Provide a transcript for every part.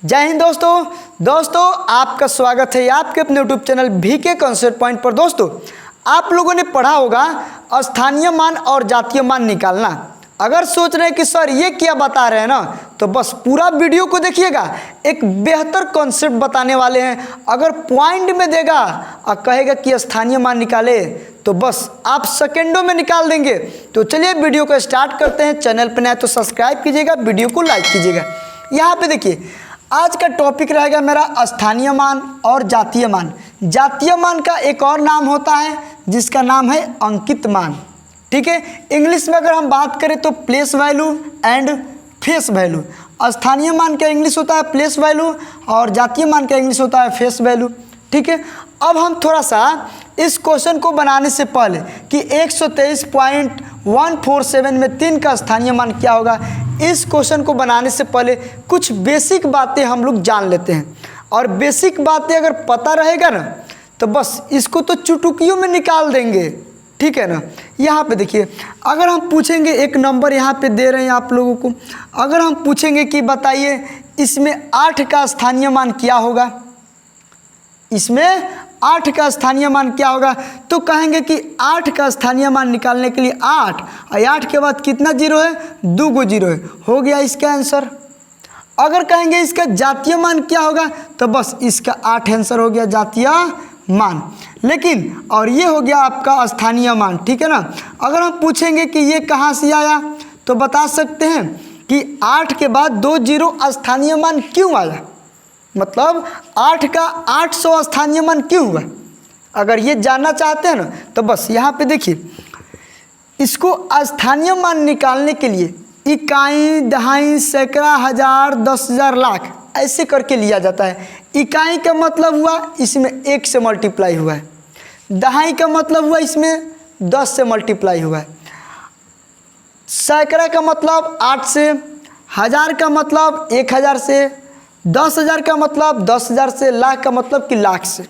जय हिंद दोस्तों आपका स्वागत है आपके अपने YouTube channel VK concept point पर। दोस्तों आप लोगों ने पढ़ा होगा स्थानीय मान और जातीय मान निकालना। अगर सोच रहे हैं कि सर ये क्या बता रहे हैं ना, तो बस पूरा वीडियो को देखिएगा। एक बेहतर कॉन्सेप्ट बताने वाले हैं। अगर पॉइंट में देगा और कहेगा कि स्थानीय मान निकाले तो बस आप सेकेंडों में निकाल देंगे। तो चलिए वीडियो को स्टार्ट करते हैं। चैनल पर नए तो सब्सक्राइब कीजिएगा, वीडियो को लाइक कीजिएगा। यहाँ पे देखिए आज का टॉपिक रहेगा मेरा स्थानीय मान और जातीय मान। जातीय मान का एक और नाम होता है जिसका नाम है अंकित मान। ठीक है, इंग्लिश में अगर हम बात करें तो place value and face value. स्थानीय मान का इंग्लिश होता है प्लेस वैल्यू और जातीय मान का इंग्लिश होता है फेस वैल्यू। ठीक है, अब हम थोड़ा सा इस क्वेश्चन को बनाने से पहले कि 123.147 में 3 का स्थानीय मान क्या होगा, इस क्वेश्चन को बनाने से पहले कुछ बेसिक बातें हम लोग जान लेते हैं। और बेसिक बातें अगर पता रहेगा ना तो बस इसको तो चुटकियों में निकाल देंगे। ठीक है ना, यहाँ पे देखिए अगर हम पूछेंगे, एक नंबर यहाँ पे दे रहे हैं आप लोगों को। अगर हम पूछेंगे कि बताइए इसमें 8 का स्थानीय मान क्या होगा, इसमें 8 का स्थानीय मान क्या होगा, तो कहेंगे कि 8 का स्थानीय मान निकालने के लिए 8 और 8 के बाद कितना जीरो है, 2 गो जीरो है, हो गया इसका आंसर। अगर कहेंगे इसका जातीय मान क्या होगा तो बस इसका 8 आंसर हो गया जातीय मान। लेकिन और ये हो गया आपका स्थानीय मान। ठीक है ना, अगर हम पूछेंगे कि ये कहाँ से आया तो बता सकते हैं कि 8 के बाद 2 जीरो स्थानीय मान क्यों आया, मतलब 8 का 800 स्थानीय मान क्यों हुआ। अगर ये जानना चाहते हैं ना तो बस यहाँ पे देखिए, इसको स्थानीय मान निकालने के लिए इकाई, दहाई, सैकड़ा, हजार, 10,000, लाख ऐसे करके लिया जाता है। इकाई का मतलब हुआ इसमें 1 से मल्टीप्लाई हुआ है, दहाई का मतलब हुआ इसमें 10 से मल्टीप्लाई हुआ है, सैकड़ा का मतलब 8 से, हजार का मतलब 1000 से, 10,000 का मतलब 10,000 से, लाख का मतलब कि लाख से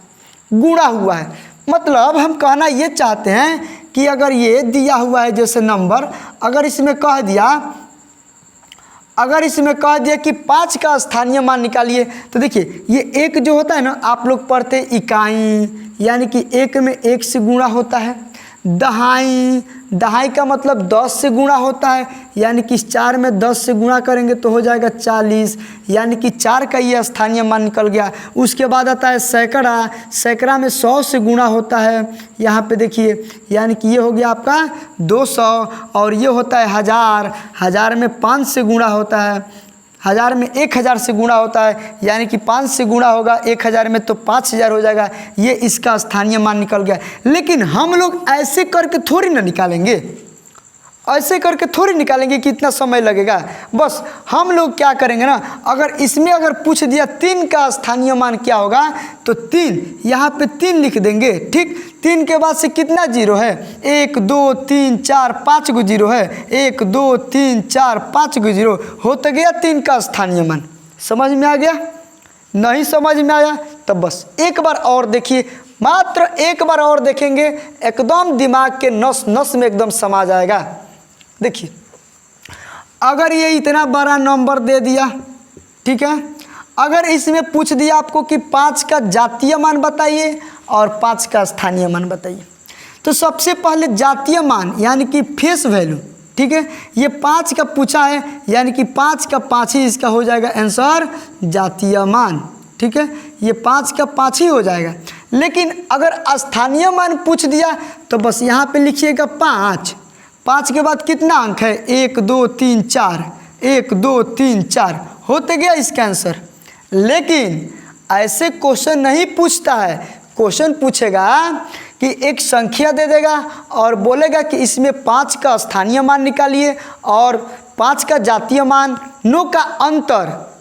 गुणा हुआ है। मतलब हम कहना ये चाहते हैं कि अगर ये दिया हुआ है जैसे नंबर, अगर इसमें कह दिया कि 5 का स्थानीय मान निकालिए, तो देखिए ये 1 जो होता है ना, आप लोग पढ़ते हैं इकाई, यानी कि 1 में 1 से गुणा होता है। दहाई का मतलब 10 से गुणा होता है, यानी कि 4 में 10 से गुणा करेंगे तो हो जाएगा 40, यानी कि 4 का ये स्थानीय मान निकल गया। उसके बाद आता है सैकड़ा, सैकड़ा में 100 से गुणा होता है, यहाँ पे देखिए, यानी कि ये हो गया आपका 200। और ये होता है हजार, हजार में 5 से गुणा होता है, हजार में 1000 से गुणा होता है, यानी कि 5 से गुणा होगा 1000 में तो 5000 हो जाएगा। ये इसका स्थानीय मान निकल गया। लेकिन हम लोग ऐसे करके थोड़ी ना निकालेंगे, ऐसे करके थोड़ी निकालेंगे कि इतना समय लगेगा। बस हम लोग क्या करेंगे ना, अगर इसमें अगर पूछ दिया 3 का स्थानीय मान क्या होगा तो 3 यहाँ पे 3 लिख देंगे। ठीक, 3 के बाद से कितना जीरो है, 1 2 3 4 5 गो जीरो है, 1 2 3 4 5 गो जीरो हो तो गया 3 का स्थानीय मान। समझ में आ गया? नहीं समझ में आया तब बस एक बार और देखिए, मात्र एक बार और देखेंगे, एकदम दिमाग के नस नस में एकदम समा जाएगा। देखिए अगर ये इतना बड़ा नंबर दे दिया, ठीक है, अगर इसमें पूछ दिया आपको कि 5 का जातीय मान बताइए और 5 का स्थानीय मान बताइए, तो सबसे पहले जातीय मान यानी कि फेस वैल्यू। ठीक है, ये 5 का पूछा है, यानी कि 5 का 5 ही इसका हो जाएगा आंसर जातीय मान। ठीक है, ये 5 का 5 ही हो जाएगा। लेकिन अगर स्थानीय मान पूछ दिया तो बस यहाँ पे लिखिएगा 5। 5 के बाद कितना अंक है, 1 2 3 4, 1 2 3 4 होते गया इसका आंसर। लेकिन ऐसे क्वेश्चन नहीं पूछता है। क्वेश्चन पूछेगा कि एक संख्या दे देगा और बोलेगा कि इसमें 5 का स्थानीय मान निकालिए और 5 का जातीय मान नो का अंतर,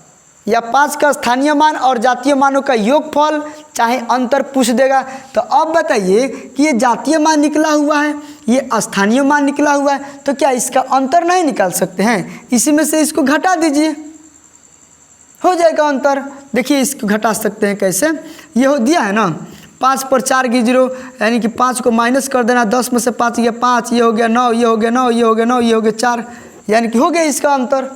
या 5 का स्थानीय मान और जातीय मानों का योगफल चाहे अंतर पूछ देगा। तो अब बताइए कि ये जातीय मान निकला हुआ है, ये स्थानीय मान निकला हुआ है, तो क्या इसका अंतर नहीं निकाल सकते हैं? इसी में से इसको घटा दीजिए, हो जाएगा अंतर। देखिए इसको घटा सकते हैं कैसे, ये हो दिया है ना 5 पर 4 की जीरो, यानी कि 5 को माइनस कर देना, 10 में से 5 गया 5, ये हो गया 9, ये हो गया 9, ये हो गया 9, ये हो गया 4, यानी कि हो गया इसका अंतर।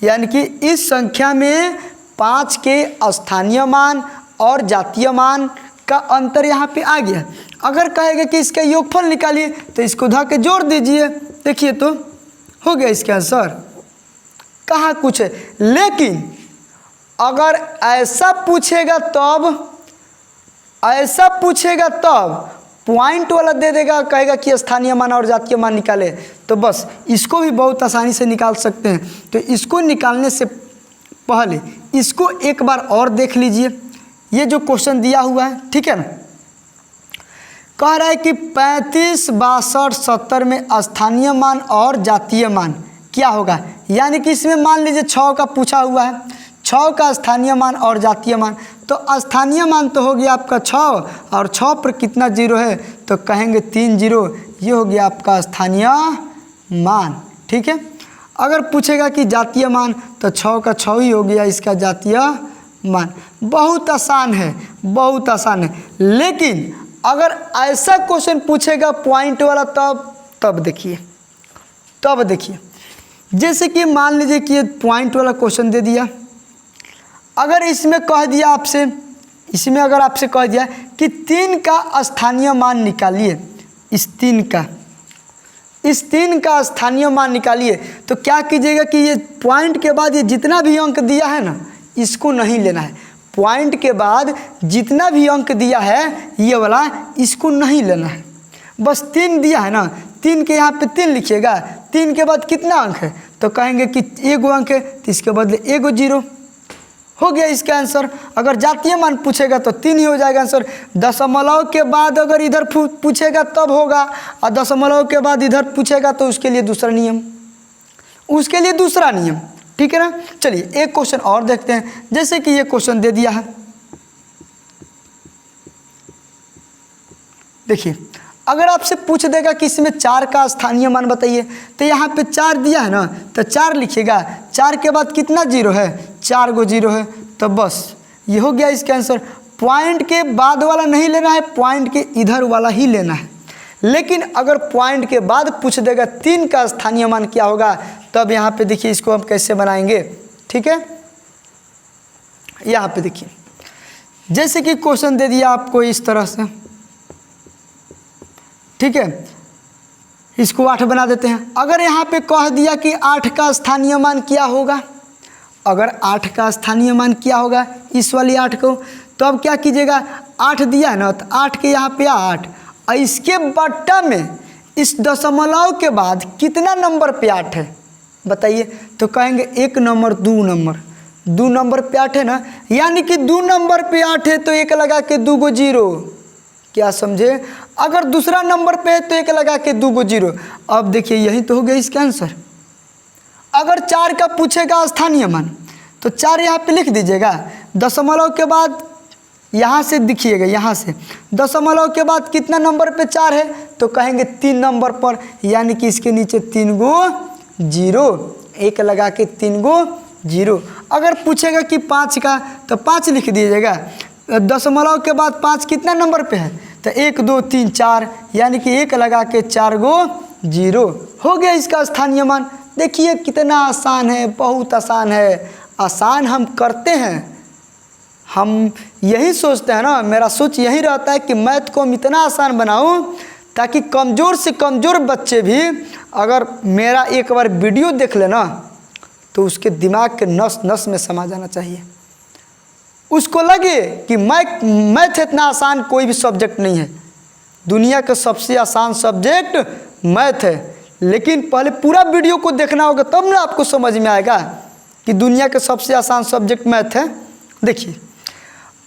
यानी कि इस संख्या में 5 के स्थानीय मान और जातीय मान का अंतर यहाँ पे आ गया। अगर कहेगा कि इसका योगफल निकालिए तो इसको उधा के जोड़ दीजिए, देखिए तो हो गया इसका आंसर। कहाँ कुछ है, लेकिन अगर ऐसा पूछेगा तब पॉइंट वाला दे देगा, कहेगा कि स्थानीय मान और जातीय मान निकाले, तो बस इसको भी बहुत आसानी से निकाल सकते हैं। तो इसको निकालने से पहले इसको एक बार और देख लीजिए, ये जो क्वेश्चन दिया हुआ है, ठीक है ना। कह रहा है कि 35, 62, 70 में स्थानीय मान और जातीय मान क्या होगा। यानी कि इसमें मान लीजिए 6 का पूछा हुआ है, 6 का स्थानीय मान और जातीय मान। तो स्थानीय मान तो हो गया आपका 6, और 6 पर कितना जीरो है तो कहेंगे 3 जीरो, ये हो गया आपका स्थानीय मान, ठीक है। अगर पूछेगा कि जातीय मान तो 6 का 6 ही हो गया इसका जातीय मान। बहुत आसान है, बहुत आसान है। लेकिन अगर ऐसा क्वेश्चन पूछेगा पॉइंट वाला तब देखिए, जैसे कि मान लीजिए कि ये पॉइंट वाला क्वेश्चन दे दिया। अगर इसमें कह दिया आपसे, इसमें अगर आपसे कह दिया कि 3 का स्थानीय मान निकालिए, इस 3 का स्थानीय मान निकालिए, तो क्या कीजिएगा कि ये पॉइंट के बाद ये जितना भी अंक दिया है ना, इसको नहीं लेना है। पॉइंट के बाद जितना भी अंक दिया है ये वाला, इसको नहीं लेना है। बस 3 दिया है ना, 3 के यहाँ पे 3 लिखिएगा। 3 के बाद कितना अंक है तो कहेंगे कि 1 अंक है, तो इसके बदले 1 जीरो हो गया इसका आंसर। अगर जातीय मान पूछेगा तो 3 ही हो जाएगा आंसर। दशमलव के बाद अगर इधर पूछेगा तब होगा, और दशमलव के बाद इधर पूछेगा तो उसके लिए दूसरा नियम, ठीक है ना। चलिए एक क्वेश्चन और देखते हैं। जैसे कि ये क्वेश्चन दे दिया है, देखिए अगर आपसे पूछ देगा कि इसमें 4 का स्थानीय मान बताइए, तो यहाँ पे 4 दिया है ना, तो 4 लिखिएगा। 4 के बाद कितना जीरो है, 4 गो जीरो है, तो बस ये हो गया इसका आंसर। पॉइंट के बाद वाला नहीं लेना है, पॉइंट के इधर वाला ही लेना है। लेकिन अगर पॉइंट के बाद पूछ देगा 3 का स्थानीय मान क्या होगा, तब यहाँ पे देखिए इसको हम कैसे बनाएंगे, ठीक है। यहाँ पे देखिए, जैसे कि क्वेश्चन दे दिया आपको इस तरह से, ठीक है। इसको 8 बना देते हैं। अगर यहाँ पे कह दिया कि 8 का स्थानीय मान क्या होगा, अगर 8 का स्थानीय मान क्या होगा इस वाली 8 को, तो अब क्या कीजिएगा, 8 दिया है ना, तो 8 के यहाँ पे 8, और इसके बट्टा में इस दशमलव के बाद कितना नंबर पे 8 है बताइए, तो कहेंगे 1 नंबर 2 नंबर पे 8 है ना, यानी कि 2 नंबर पे 8 है तो 1 लगा के 2 गो जीरो, क्या समझे। अगर दूसरा नंबर पे है तो 1 लगा के 2 गो जीरो। अब देखिए यही तो हो गया इसका आंसर। अगर 4 का पूछेगा स्थानीय मान, तो 4 यहाँ पे लिख दीजिएगा। दशमलव के बाद यहाँ से दिखिएगा, यहाँ से दशमलव के बाद कितना नंबर पे 4 है, तो कहेंगे 3 नंबर पर, यानी कि इसके नीचे 3 गो जीरो, 1 लगा के 3 गो जीरो। अगर पूछेगा कि 5 का, तो 5 लिख दीजिएगा। दशमलव के बाद 5 कितना नंबर पे है, तो 1 2 3 4, यानी कि 1 लगा के 4 गो जीरो, हो गया इसका स्थानीय मान। देखिए कितना आसान है, बहुत आसान है। आसान हम करते हैं, हम यही सोचते हैं ना, मेरा सोच यही रहता है कि मैथ को हम इतना आसान बनाऊं ताकि कमज़ोर से कमज़ोर बच्चे भी अगर मेरा एक बार वीडियो देख लेना तो उसके दिमाग के नस नस में समा जाना चाहिए। उसको लगे कि मैथ इतना आसान कोई भी सब्जेक्ट नहीं है, दुनिया का सबसे आसान सब्जेक्ट मैथ है। लेकिन पहले पूरा वीडियो को देखना होगा, तब ना आपको समझ में आएगा कि दुनिया का सबसे आसान सब्जेक्ट मैथ है। देखिए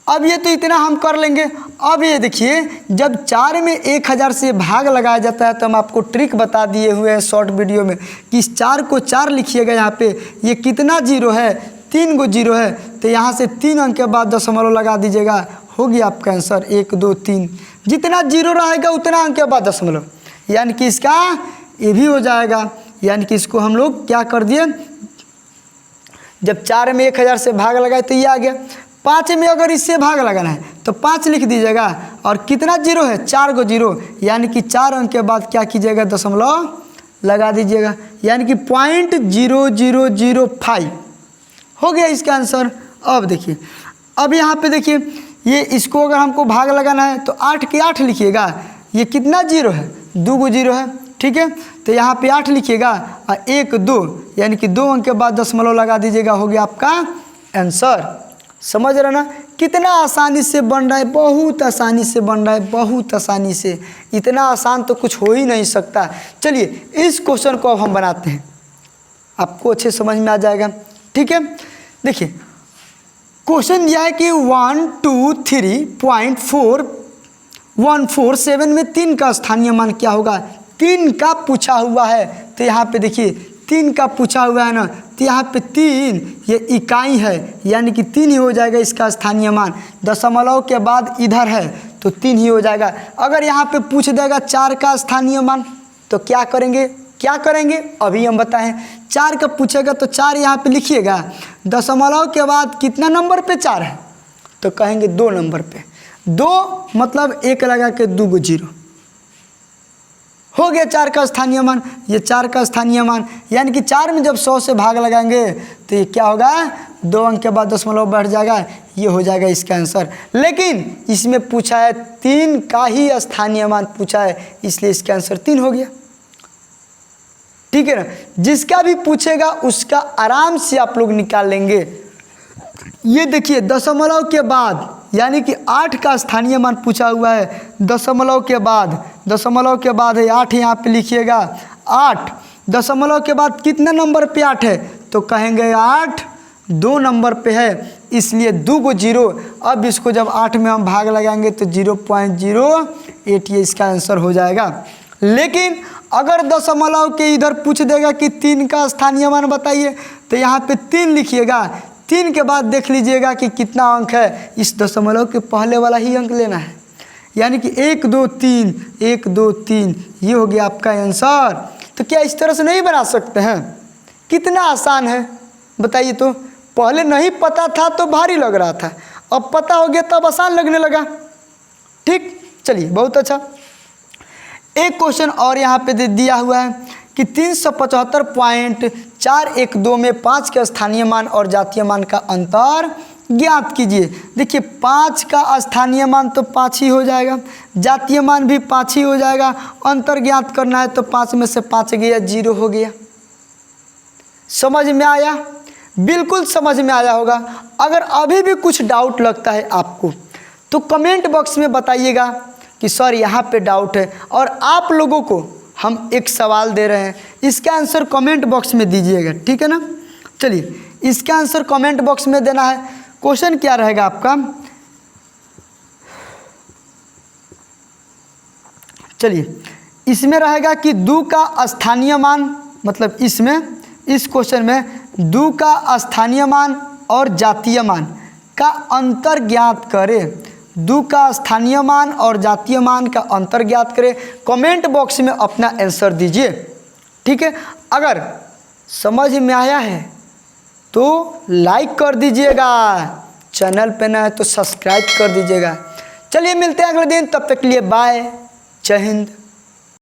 अब ये तो इतना हम कर लेंगे। अब ये देखिए, जब 4 में 1000 से भाग लगाया जाता है तो हम आपको ट्रिक बता दिए हुए हैं शॉर्ट वीडियो में कि इस 4 को 4 लिखिएगा। यहाँ पे ये कितना जीरो है, 3 गो जीरो है, तो यहाँ से 3 अंक के बाद दशमलव लगा दीजिएगा, हो गया आपका आंसर 1 2 3। जितना जीरो रहेगा उतना अंक के बाद दशमलव, यानी कि इसका ये भी हो जाएगा। यानी कि इसको हम लोग क्या कर दिए, जब 4 में 1000 से भाग लगाए तो ये आ गया। 5 में अगर इससे भाग लगाना है तो 5 लिख दीजिएगा, और कितना जीरो है, 4 गो जीरो, यानी कि 4 अंक के बाद क्या कीजिएगा, दशमलव लगा दीजिएगा, यानी कि 0.0005 हो गया इसका आंसर। अब देखिए, अब यहाँ पे देखिए, ये इसको अगर हमको भाग लगाना है तो 8 के 8 लिखिएगा। ये कितना जीरो है, 2 गो जीरो है, ठीक है। तो यहाँ पे 8 लिखिएगा और 1 2 यानी कि 2 अंक के बाद दशमलव लगा दीजिएगा, हो गया आपका आंसर। समझ रहे ना कितना आसानी से बन रहा है, बहुत आसानी से बन रहा है, बहुत आसानी से। इतना आसान तो कुछ हो ही नहीं सकता। चलिए इस क्वेश्चन को अब हम बनाते हैं, आपको अच्छे समझ में आ जाएगा, ठीक है। देखिए क्वेश्चन यह है कि 123.4147 में 3 का स्थानीय मान क्या होगा। 3 का पूछा हुआ है, तो यहाँ पे देखिए 3 का पूछा हुआ है ना, तो यहाँ पे 3 ये इकाई है, यानी कि 3 ही हो जाएगा इसका स्थानीय मान। दशमलव के बाद इधर है तो 3 ही हो जाएगा। अगर यहाँ पे पूछ देगा 4 का स्थानीय मान तो क्या करेंगे, क्या करेंगे अभी हम बताएं। 4 का पूछेगा तो 4 यहाँ पे लिखिएगा, दशमलव के बाद कितना नंबर पे 4 है तो कहेंगे 2 नंबर पे। 2 मतलब 1 लगा के 2 गो जीरो, हो गया 4 का स्थानीय मान। ये 4 का स्थानीय मान, यानी कि 4 में जब 100 से भाग लगाएंगे तो ये क्या होगा, 2 अंक के बाद दशमलव बढ़ जाएगा, ये हो जाएगा इसका आंसर। लेकिन इसमें पूछा है 3 का ही स्थानीय मान पूछा है, इसलिए इसका आंसर 3 हो गया, ठीक है ना। जिसका भी पूछेगा उसका आराम से आप लोग निकाल लेंगे। ये देखिए दशमलव के बाद यानी कि 8 का स्थानीय मान पूछा हुआ है, दशमलव के बाद है 8, यहाँ पे लिखिएगा 8। दशमलव के बाद कितने नंबर पे 8 है तो कहेंगे 8 2 नंबर पे है, इसलिए 2 गो जीरो। अब इसको जब 8 में हम भाग लगाएंगे तो 0.08 ये इसका आंसर हो जाएगा। लेकिन अगर दशमलव के इधर पूछ देगा कि 3 का स्थानीय मान बताइए तो यहाँ पे 3 लिखिएगा। 3 के बाद देख लीजिएगा कि कितना अंक है, इस दशमलव के पहले वाला ही अंक लेना है, यानी कि 1 2 3 1 2 3, ये हो गया आपका आंसर। तो क्या इस तरह से नहीं बना सकते हैं, कितना आसान है बताइए। तो पहले नहीं पता था तो भारी लग रहा था, अब पता हो गया तब आसान लगने लगा, ठीक। चलिए बहुत अच्छा। एक क्वेश्चन और यहाँ पे दे दिया हुआ है कि 375.412 में 5 के स्थानीय मान और जातीय मान का अंतर ज्ञात कीजिए। देखिए 5 का स्थानीय मान तो 5 ही हो जाएगा, जातीय मान भी 5 ही हो जाएगा, अंतर ज्ञात करना है तो 5 में से 5 गया 0 हो गया। समझ में आया, बिल्कुल समझ में आया होगा। अगर अभी भी कुछ डाउट लगता है आपको तो कमेंट बॉक्स में बताइएगा कि सर यहाँ पे डाउट है। और आप लोगों को हम एक सवाल दे रहे हैं, इसका आंसर कमेंट बॉक्स में दीजिएगा, ठीक है ना। चलिए इसका आंसर कमेंट बॉक्स में देना है। क्वेश्चन क्या रहेगा आपका, चलिए इसमें रहेगा कि 2 का स्थानीय मान, मतलब इसमें इस क्वेश्चन में 2 का स्थानीय मान और जातीय मान का अंतर ज्ञात करें। 2 का स्थानीय मान और जातीय मान का अंतर ज्ञात करें। कमेंट बॉक्स में अपना आंसर दीजिए, ठीक है। अगर समझ में आया है तो लाइक कर दीजिएगा, चैनल पे नया है तो सब्सक्राइब कर दीजिएगा। चलिए मिलते हैं अगले दिन, तब तक के लिए बाय, जय हिंद।